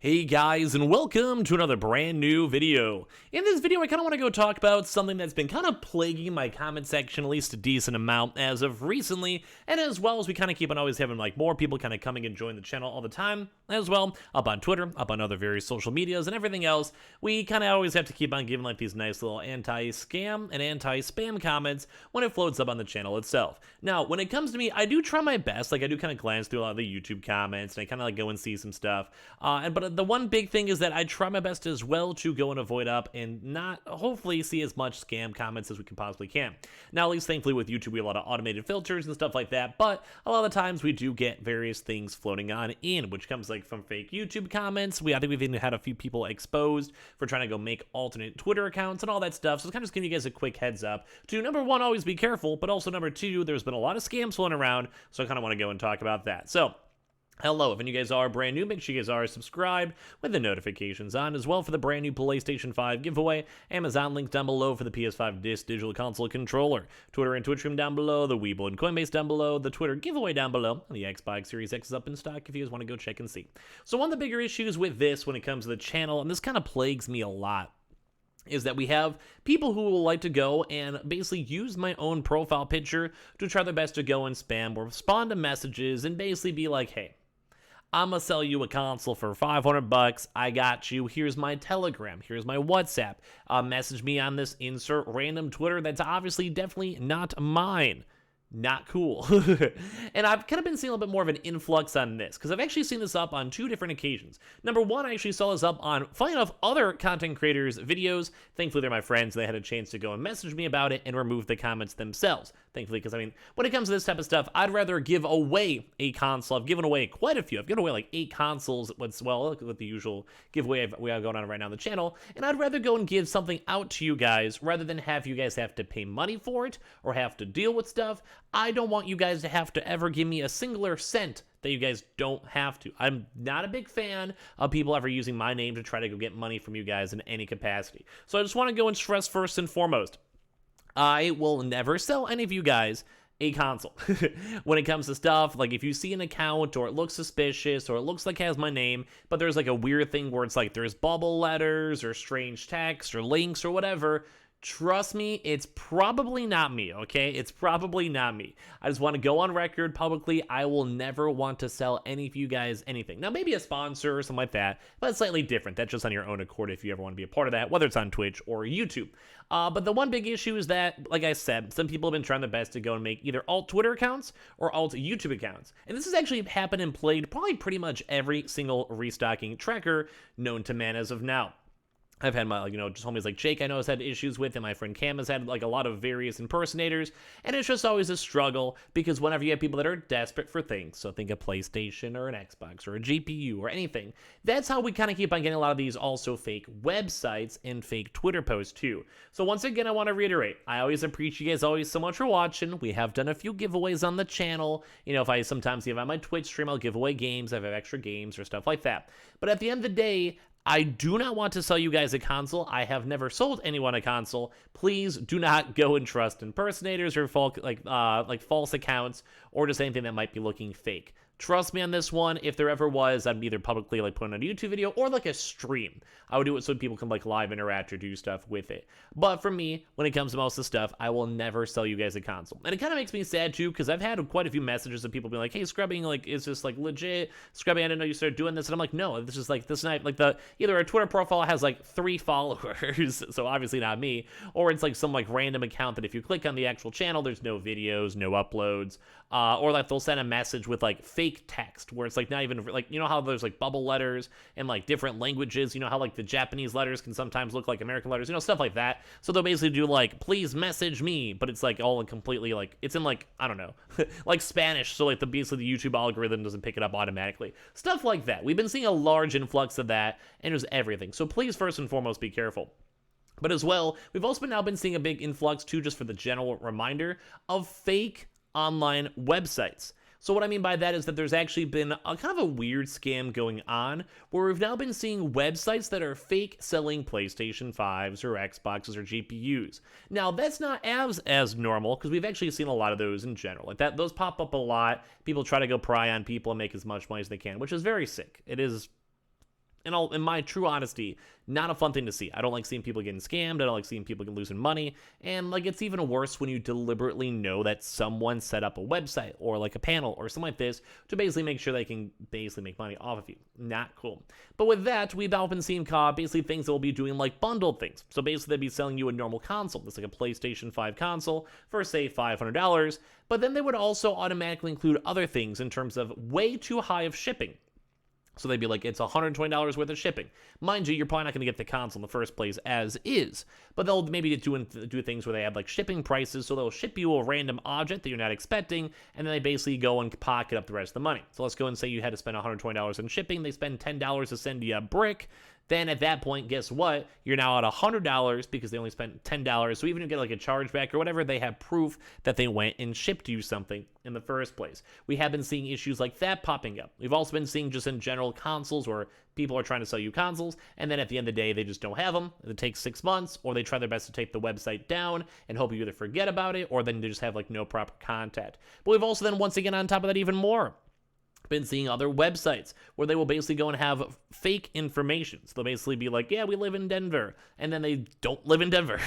Hey guys, and welcome to another brand new video. In this video, I kind of want to go talk about something that's been kind of plaguing my comment section at least a decent amount as of recently, and as well as we kind of keep on always having like more people kind of coming and join the channel all the time, as well, up on Twitter, up on other various social medias and everything else. We kind of always have to keep on giving like these nice little anti-scam and anti-spam comments when it floats up on the channel itself. Now, when it comes to me, I do try my best. Like I do kind of glance through a lot of the YouTube comments, and I kind of like go and see some stuff. But the one big thing is that I try my best as well to go and avoid up and not hopefully see as much scam comments as we can possibly can. Now, at least thankfully with YouTube, we have a lot of automated filters and stuff like that, but a lot of the times we do get various things floating on in, which comes like from fake YouTube comments. I think we've even had a few people exposed for trying to go make alternate Twitter accounts and all that stuff. So it's kind of just giving you guys a quick heads up to, number one, always be careful, but also number two, there's been a lot of scams floating around, so I kind of want to go and talk about that. So hello, if any of you guys are brand new, make sure you guys are subscribed with the notifications on, as well for the brand new PlayStation 5 giveaway, Amazon links down below for the PS5 Digital Console controller, Twitter and Twitch stream down below, the Weeble and Coinbase down below, the Twitter giveaway down below, and the Xbox Series X is up in stock if you guys want to go check and see. So one of the bigger issues with this when it comes to the channel, and this kind of plagues me a lot, is that we have people who will like to go and basically use my own profile picture to try their best to go and spam or respond to messages and basically be like, hey, I'm gonna sell you a console for $500. I got you. Here's my Telegram. Here's my WhatsApp. Message me on this insert random Twitter that's obviously definitely not mine. Not cool. And I've kind of been seeing a little bit more of an influx on this because I've actually seen this up on two different occasions. Number one, I actually saw this up on, funny enough, other content creators' videos. Thankfully, they're my friends. They had a chance to go and message me about it and remove the comments themselves. Thankfully, because I mean, when it comes to this type of stuff, I'd rather give away a console. I've given away quite a few. I've given away like 8 consoles with the usual giveaway we have going on right now on the channel. And I'd rather go and give something out to you guys rather than have you guys have to pay money for it or have to deal with stuff. I don't want you guys to have to ever give me a singular cent that you guys don't have to. I'm not a big fan of people ever using my name to try to go get money from you guys in any capacity. So I just want to go and stress first and foremost, I will never sell any of you guys a console. When it comes to stuff, like if you see an account or it looks suspicious or it looks like it has my name, but there's like a weird thing where it's like there's bubble letters or strange text or links or whatever, trust me, it's probably not me, okay? It's probably not me. I just want to go on record publicly. I will never want to sell any of you guys anything. Now, maybe a sponsor or something like that, but it's slightly different. That's just on your own accord if you ever want to be a part of that, whether it's on Twitch or YouTube. But the one big issue is that, like I said, some people have been trying their best to go and make either alt Twitter accounts or alt YouTube accounts. And this has actually happened and played probably pretty much every single restocking tracker known to man as of now. I've had my, just homies like Jake I know has had issues with, and my friend Cam has had like a lot of various impersonators, and it's just always a struggle because whenever you have people that are desperate for things, so think a PlayStation or an Xbox or a GPU or anything, that's how we kind of keep on getting a lot of these also fake websites and fake Twitter posts too. So once again, I want to reiterate, I always appreciate you guys always so much for watching. We have done a few giveaways on the channel. If I sometimes give on my Twitch stream, I'll give away games. I have extra games or stuff like that. But at the end of the day, I do not want to sell you guys a console. I have never sold anyone a console. Please do not go and trust impersonators or false accounts or just anything that might be looking fake. Trust me on this one. If there ever was, I'd either publicly put on a YouTube video or like a stream. I would do it so people can live interact or do stuff with it. But for me, when it comes to most of the stuff, I will never sell you guys a console. And it kind of makes me sad too, because I've had quite a few messages of people being like, hey, scrubbing is just legit. Scrubbing, I didn't know you started doing this. And I'm like, no, this is this night, either a Twitter profile has 3 followers, so obviously not me, or it's some random account that if you click on the actual channel, there's no videos, no uploads, or they'll send a message with fake text where it's not even how there's bubble letters and different languages, how the Japanese letters can sometimes look like American letters, stuff like that. So they'll basically do please message me, but it's all completely it's in I don't know, Spanish, so basically the YouTube algorithm doesn't pick it up automatically. Stuff like that. We've been seeing a large influx of that, and there's everything. So please first and foremost be careful. But as well, we've also now been seeing a big influx too, just for the general reminder, of fake online websites. So what I mean by that is that there's actually been a kind of a weird scam going on where we've now been seeing websites that are fake selling PlayStation 5s or Xboxes or GPUs. Now, that's not as normal because we've actually seen a lot of those in general. Those pop up a lot. People try to go pry on people and make as much money as they can, which is very sick. It is in my true honesty, not a fun thing to see. I don't like seeing people getting scammed. I don't like seeing people losing money. And like, it's even worse when you deliberately know that someone set up a website or like a panel or something like this to basically make sure they can basically make money off of you. Not cool. But with that, we've now been seeing basically things that will be doing like bundled things. So basically they'd be selling you a normal console. That's like a PlayStation 5 console for say $500. But then they would also automatically include other things in terms of way too high of shipping. So they'd be like, it's $120 worth of shipping. Mind you, you're probably not going to get the console in the first place as is, but they'll maybe do things where they have like shipping prices, so they'll ship you a random object that you're not expecting, and then they basically go and pocket up the rest of the money. So let's go and say you had to spend $120 in shipping, they spend $10 to send you a brick. Then at that point, guess what? You're now at $100 because they only spent $10. So even if you get like a chargeback or whatever, they have proof that they went and shipped you something in the first place. We have been seeing issues like that popping up. We've also been seeing just in general consoles where people are trying to sell you consoles, and then at the end of the day, they just don't have them. It takes 6 months, or they try their best to take the website down and hope you either forget about it, or then they just have like no proper contact. But we've also then, once again, on top of that, even more, been seeing other websites where they will basically go and have fake information. So they'll basically be like, yeah, we live in Denver, and then they don't live in Denver.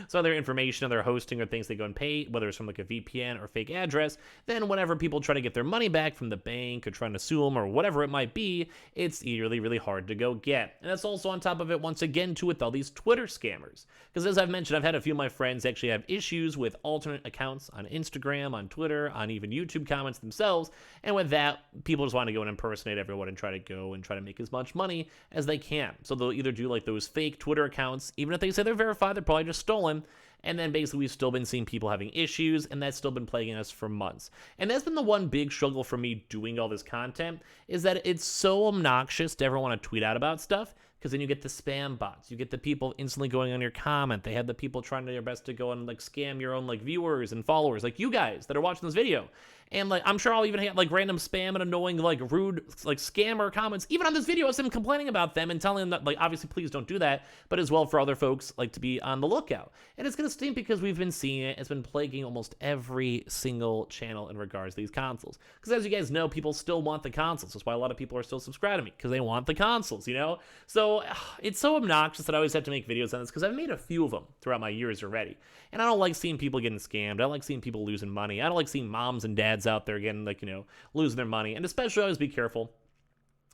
So their information, their hosting, or things they go and pay, whether it's from like a VPN or fake address, then whenever people try to get their money back from the bank or trying to sue them or whatever it might be, it's really, really hard to go get. And that's also on top of it, once again, too, with all these Twitter scammers. Because as I've mentioned, I've had a few of my friends actually have issues with alternate accounts on Instagram, on Twitter, on even YouTube comments themselves, and with that, people just want to go and impersonate everyone and try to make as much money as they can. So they'll either do like those fake Twitter accounts, even if they say they're verified, they're probably just stolen. And then basically we've still been seeing people having issues, and that's still been plaguing us for months. And that's been the one big struggle for me doing all this content, is that it's so obnoxious to ever want to tweet out about stuff, because then you get the spam bots, you get the people instantly going on your comment, they have the people trying their best to go and like scam your own like viewers and followers, like you guys that are watching this video. And like, I'm sure I'll even have like random spam and annoying like rude like scammer comments even on this video as I'm complaining about them and telling them that like obviously please don't do that, but as well for other folks like to be on the lookout. And it's gonna stink because we've been seeing it. It's been plaguing almost every single channel in regards to these consoles, because as you guys know, people still want the consoles. That's why a lot of people are still subscribed to me, because they want the consoles, you know. So it's so obnoxious that I always have to make videos on this, because I've made a few of them throughout my years already, and I don't like seeing people getting scammed. I don't like seeing people losing money. I don't like seeing moms and dads out there getting like, you know, losing their money. And especially always be careful.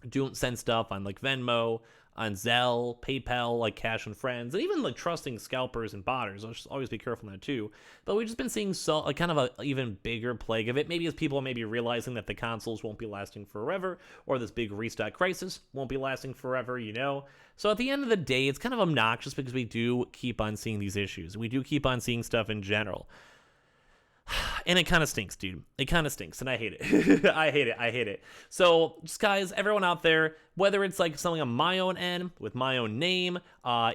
Don't send stuff on like Venmo, on Zelle, PayPal, like Cash and Friends, and even like trusting scalpers and botters. I'll just always be careful in that too. But we've just been seeing so like kind of a even bigger plague of it. Maybe as people maybe realizing that the consoles won't be lasting forever, or this big restock crisis won't be lasting forever, you know. So at the end of the day, it's kind of obnoxious because we do keep on seeing these issues. We do keep on seeing stuff in general. And it kind of stinks, dude. It kind of stinks, and I hate it. I hate it. So, just guys, everyone out there, whether it's like something on my own end, with my own name,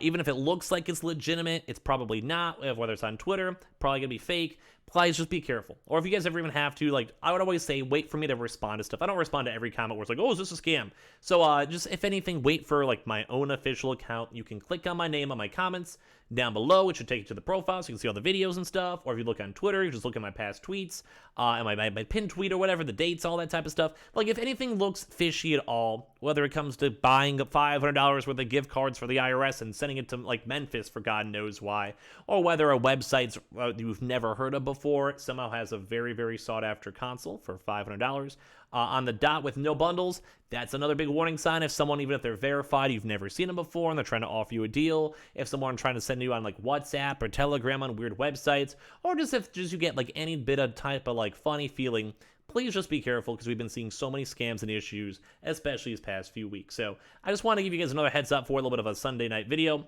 even if it looks like it's legitimate, it's probably not. Whether it's on Twitter, probably gonna be fake. Please just be careful. Or if you guys ever even have to, like, I would always say, wait for me to respond to stuff. I don't respond to every comment where it's like, oh, is this a scam? So just, if anything, wait for, like, my own official account. You can click on my name on my comments down below. It should take you to the profile so you can see all the videos and stuff. Or if you look on Twitter, you just look at my past tweets, and my pinned tweet or whatever, the dates, all that type of stuff. Like, if anything looks fishy at all, whether it comes to buying $500 worth of gift cards for the IRS and sending it to, like, Memphis for God knows why, or whether a website you've never heard of before somehow has a very, very sought-after console for $500 on the dot with no bundles, that's another big warning sign. If someone, even if they're verified, you've never seen them before and they're trying to offer you a deal, if someone trying to send you on like WhatsApp or Telegram on weird websites, or just if just you get like any bit of type of like funny feeling, please just be careful, because we've been seeing so many scams and issues, especially these past few weeks. So I just want to give you guys another heads up for a little bit of a Sunday night video.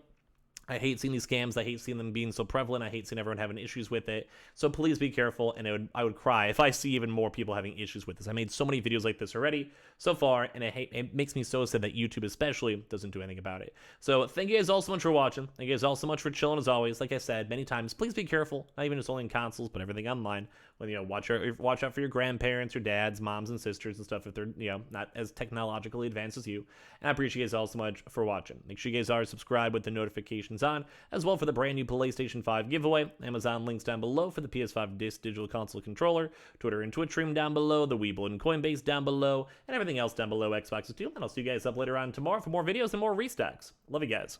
I hate seeing these scams. I hate seeing them being so prevalent. I hate seeing everyone having issues with it. So please be careful, and I would cry if I see even more people having issues with this. I made so many videos like this already so far, and it makes me so sad that YouTube especially doesn't do anything about it. So thank you guys all so much for watching. Thank you guys all so much for chilling as always. Like I said many times, please be careful. Not even just only in consoles, but everything online. When, you know, watch out for your grandparents, your dads, moms, and sisters and stuff if they're, you know, not as technologically advanced as you. And I appreciate you guys all so much for watching. Make sure you guys are subscribed with the notifications congratulations on, as well for the brand new PlayStation 5 giveaway. Amazon links down below for the PS5 Digital Console controller, Twitter and Twitch stream down below, the Webull and Coinbase down below, and everything else down below Xbox too. And I'll see you guys up later on tomorrow for more videos and more restocks. Love you guys.